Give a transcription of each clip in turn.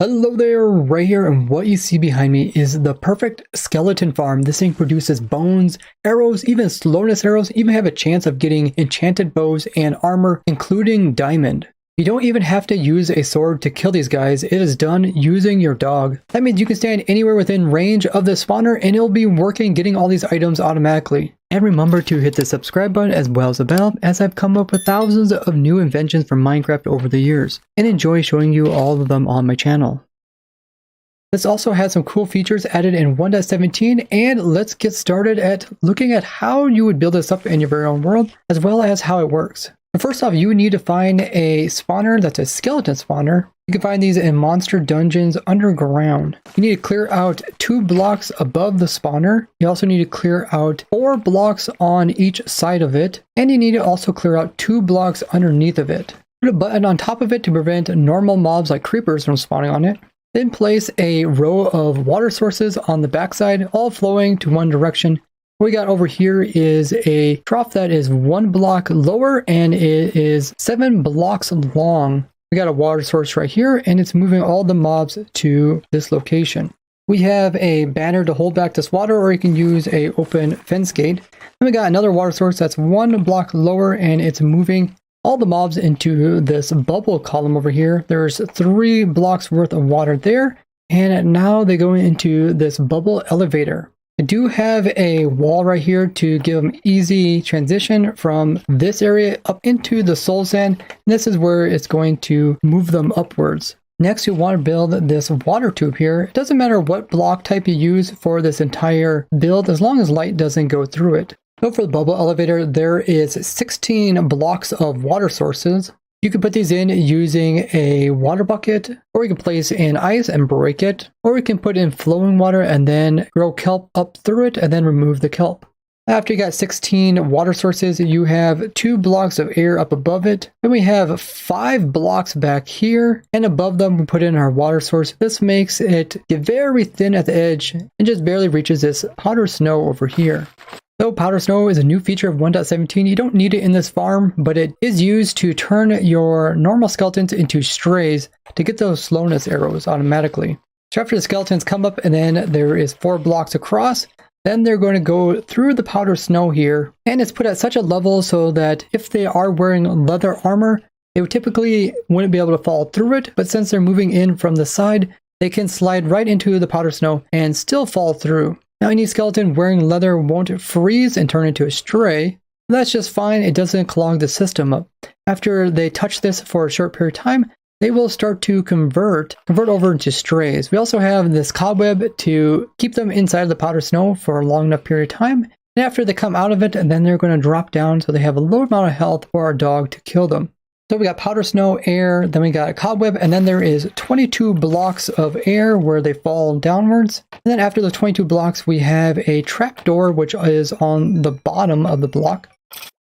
Hello there, right here, and what you see behind me is the perfect skeleton farm. This thing produces bones, arrows, even slowness arrows, even have a chance of getting enchanted bows and armor, including diamond. You don't even have to use a sword to kill these guys, it is done using your dog. That means you can stand anywhere within range of the spawner and it'll be working getting all these items automatically. And remember to hit the subscribe button as well as the bell, as I've come up with thousands of new inventions from Minecraft over the years, and enjoy showing you all of them on my channel. This also has some cool features added in 1.17, and let's get started at looking at how you would build this up in your very own world, as well as how it works. But first off, you would need to find a spawner that's a skeleton spawner. You can find these in monster dungeons underground. You need to clear out 2 blocks above the spawner. You also need to clear out 4 blocks on each side of it. And you need to also clear out 2 blocks underneath of it. Put a button on top of it to prevent normal mobs like creepers from spawning on it. Then place a row of water sources on the backside, all flowing to one direction. What we got over here is a trough that is 1 block lower and it is 7 blocks long. We got a water source right here and it's moving all the mobs to this location. We have a banner to hold back this water, or you can use a open fence gate. Then we got another water source that's 1 block lower and it's moving all the mobs into this bubble column over here. There's 3 blocks worth of water there, and now they go into this bubble elevator. I do have a wall right here to give them easy transition from this area up into the soul sand. And this is where it's going to move them upwards. Next, you want to build this water tube here. It doesn't matter what block type you use for this entire build, as long as light doesn't go through it. So for the bubble elevator, there is 16 blocks of water sources. You can put these in using a water bucket, or you can place in ice and break it, or you can put in flowing water and then grow kelp up through it and then remove the kelp. After you got 16 water sources, you have 2 blocks of air up above it. Then we have 5 blocks back here, and above them we put in our water source. This makes it get very thin at the edge and just barely reaches this powder snow over here. So powder snow is a new feature of 1.17. You don't need it in this farm, but it is used to turn your normal skeletons into strays to get those slowness arrows automatically. So after the skeletons come up and then there is 4 blocks across, then they're going to go through the powder snow here. And it's put at such a level so that if they are wearing leather armor, they would typically wouldn't be able to fall through it. But since they're moving in from the side, they can slide right into the powder snow and still fall through. Now any skeleton wearing leather won't freeze and turn into a stray. That's just fine, it doesn't clog the system up. After they touch this for a short period of time, they will start to convert over into strays. We also have this cobweb to keep them inside of the powder snow for a long enough period of time. And after they come out of it, then they're going to drop down so they have a low amount of health for our dog to kill them. So we got powder snow, air, then we got a cobweb, and then there is 22 blocks of air where they fall downwards. And then after the 22 blocks, we have a trapdoor, which is on the bottom of the block.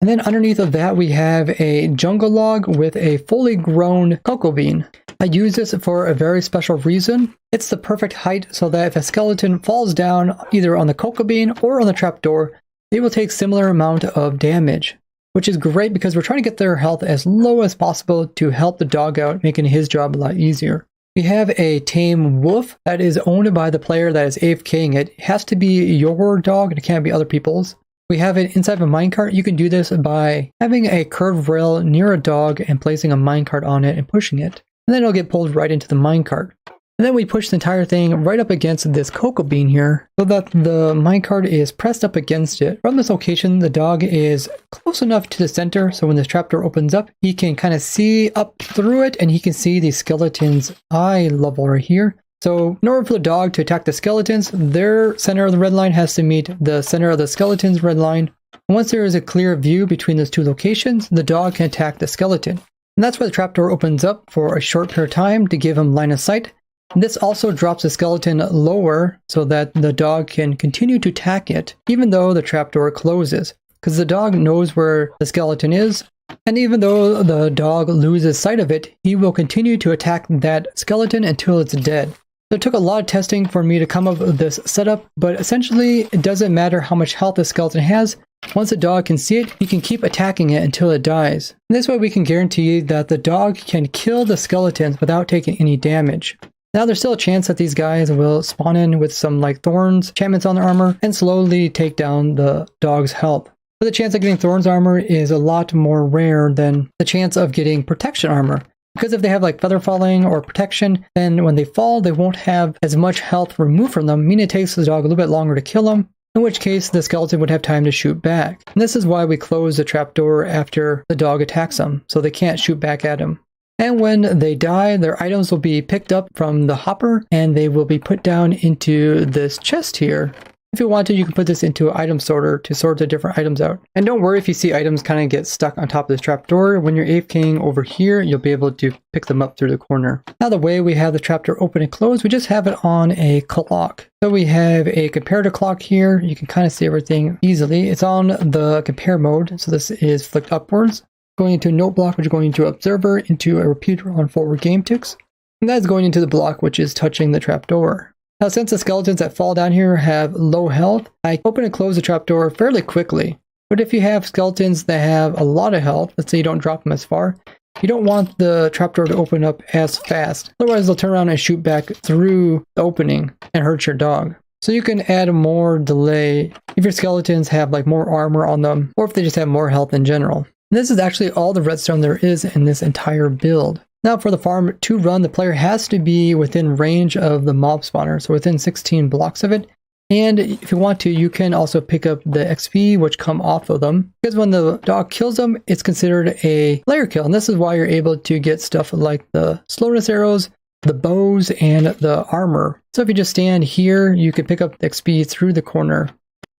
And then underneath of that, we have a jungle log with a fully grown cocoa bean. I use this for a very special reason. It's the perfect height so that if a skeleton falls down either on the cocoa bean or on the trapdoor, they will take similar amount of damage. Which is great because we're trying to get their health as low as possible to help the dog out, making his job a lot easier. We have a tame wolf that is owned by the player that is AFKing it. It has to be your dog, it can't be other people's. We have it inside of a minecart. You can do this by having a curved rail near a dog and placing a minecart on it and pushing it. And then it'll get pulled right into the minecart. And then we push the entire thing right up against this cocoa bean here so that the minecart is pressed up against it. From this location, the dog is close enough to the center so when the trapdoor opens up, he can kind of see up through it and he can see the skeleton's eye level right here. So in order for the dog to attack the skeletons, their center of the red line has to meet the center of the skeleton's red line. And once there is a clear view between those 2 locations, the dog can attack the skeleton. And that's why the trapdoor opens up for a short period of time to give him line of sight. This also drops the skeleton lower so that the dog can continue to attack it even though the trapdoor closes, because the dog knows where the skeleton is, and even though the dog loses sight of it, he will continue to attack that skeleton until it's dead. So it took a lot of testing for me to come up with this setup, but essentially it doesn't matter how much health the skeleton has. Once a dog can see it, he can keep attacking it until it dies. And this way we can guarantee that the dog can kill the skeletons without taking any damage. Now there's still a chance that these guys will spawn in with some like thorns, enchantments on their armor, and slowly take down the dog's health. But the chance of getting thorns armor is a lot more rare than the chance of getting protection armor. Because if they have like feather falling or protection, then when they fall, they won't have as much health removed from them, meaning it takes the dog a little bit longer to kill them, in which case the skeleton would have time to shoot back. And this is why we close the trapdoor after the dog attacks them, so they can't shoot back at him. And when they die, their items will be picked up from the hopper and they will be put down into this chest here. If you want to, you can put this into an item sorter to sort the different items out. And don't worry if you see items kind of get stuck on top of this trapdoor. When you're AFKing over here, you'll be able to pick them up through the corner. Now the way we have the trapdoor open and closed, we just have it on a clock. So we have a comparator clock here. You can kind of see everything easily. It's on the compare mode, so this is flicked upwards. Going into a note block, which is going into observer, into a repeater on forward game ticks. And that's going into the block, which is touching the trapdoor. Now, since the skeletons that fall down here have low health, I open and close the trapdoor fairly quickly. But if you have skeletons that have a lot of health, let's say you don't drop them as far, you don't want the trapdoor to open up as fast. Otherwise, they'll turn around and shoot back through the opening and hurt your dog. So you can add more delay if your skeletons have like more armor on them, or if they just have more health in general. And this is actually all the redstone there is in this entire build. Now for the farm to run, the player has to be within range of the mob spawner, so within 16 blocks of it. And if you want to, you can also pick up the XP which come off of them. Because when the dog kills them, it's considered a player kill. And this is why you're able to get stuff like the slowness arrows, the bows, and the armor. So if you just stand here, you can pick up the XP through the corner.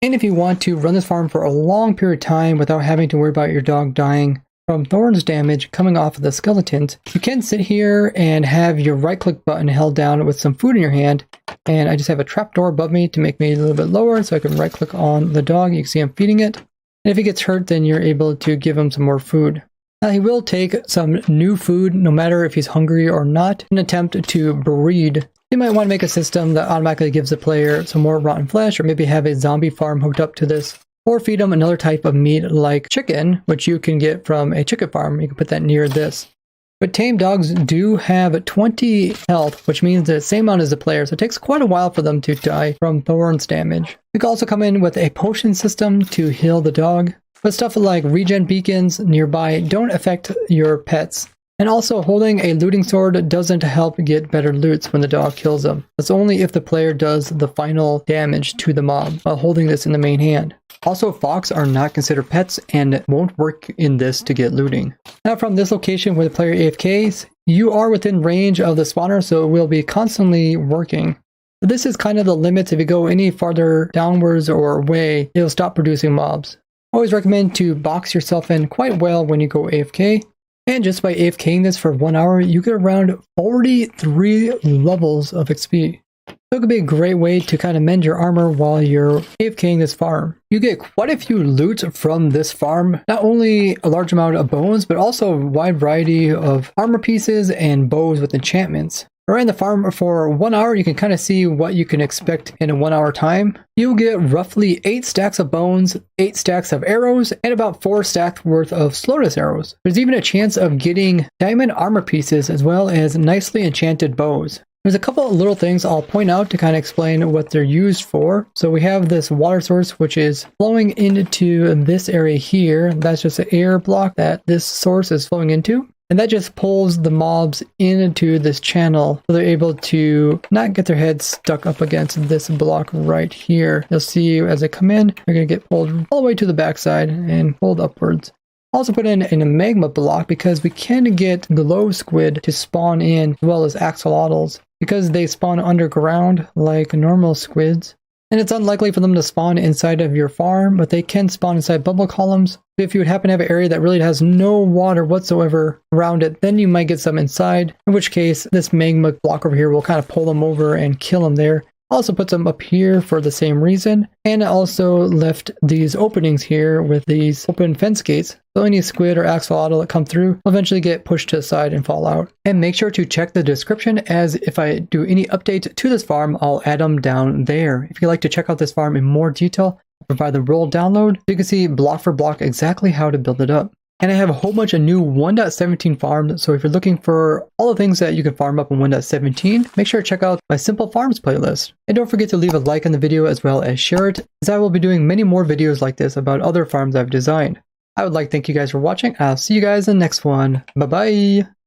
And if you want to run this farm for a long period of time without having to worry about your dog dying from thorns damage coming off of the skeletons, you can sit here and have your right click button held down with some food in your hand. And I just have a trapdoor above me to make me a little bit lower so I can right click on the dog. You can see I'm feeding it. And if he gets hurt, then you're able to give him some more food. Now he will take some new food no matter if he's hungry or not in an attempt to breed. You might want to make a system that automatically gives the player some more rotten flesh, or maybe have a zombie farm hooked up to this. Or feed them another type of meat like chicken, which you can get from a chicken farm. You can put that near this. But tame dogs do have 20 health, which means the same amount as the player, so it takes quite a while for them to die from thorns damage. You can also come in with a potion system to heal the dog. But stuff like regen beacons nearby don't affect your pets. And also holding a looting sword doesn't help get better loots when the dog kills them. That's only if the player does the final damage to the mob while holding this in the main hand. Also, fox are not considered pets and won't work in this to get looting. Now from this location where the player AFKs, you are within range of the spawner, so it will be constantly working. But this is kind of the limits. If you go any farther downwards or away, it'll stop producing mobs. Always recommend to box yourself in quite well when you go AFK. And just by AFKing this for 1 hour, you get around 43 levels of XP. So it could be a great way to kind of mend your armor while you're AFKing this farm. You get quite a few loot from this farm. Not only a large amount of bones, but also a wide variety of armor pieces and bows with enchantments. Around the farm for 1 hour, you can kind of see what you can expect in a 1 hour time. You'll get roughly 8 stacks of bones, 8 stacks of arrows, and about 4 stacks worth of slowness arrows. There's even a chance of getting diamond armor pieces as well as nicely enchanted bows. There's a couple of little things I'll point out to kind of explain what they're used for. So we have this water source which is flowing into this area here. That's just an air block that this source is flowing into. And that just pulls the mobs into this channel so they're able to not get their heads stuck up against this block right here. You'll see as they come in, they're going to get pulled all the way to the backside and pulled upwards. Also put in a magma block because we can get glow squid to spawn in as well as axolotls because they spawn underground like normal squids. And it's unlikely for them to spawn inside of your farm, but they can spawn inside bubble columns. If you would happen to have an area that really has no water whatsoever around it, then you might get some inside, in which case this magma block over here will kind of pull them over and kill them there. Also put them up here for the same reason, and also left these openings here with these open fence gates. So any squid or axolotl that come through will eventually get pushed to the side and fall out. And make sure to check the description, as if I do any updates to this farm, I'll add them down there. If you'd like to check out this farm in more detail, I'll provide the roll download so you can see block for block exactly how to build it up. And I have a whole bunch of new 1.17 farms, so if you're looking for all the things that you can farm up in 1.17, make sure to check out my Simple Farms playlist. And don't forget to leave a like on the video as well as share it, as I will be doing many more videos like this about other farms I've designed. I would like to thank you guys for watching. I'll see you guys in the next one. Bye bye!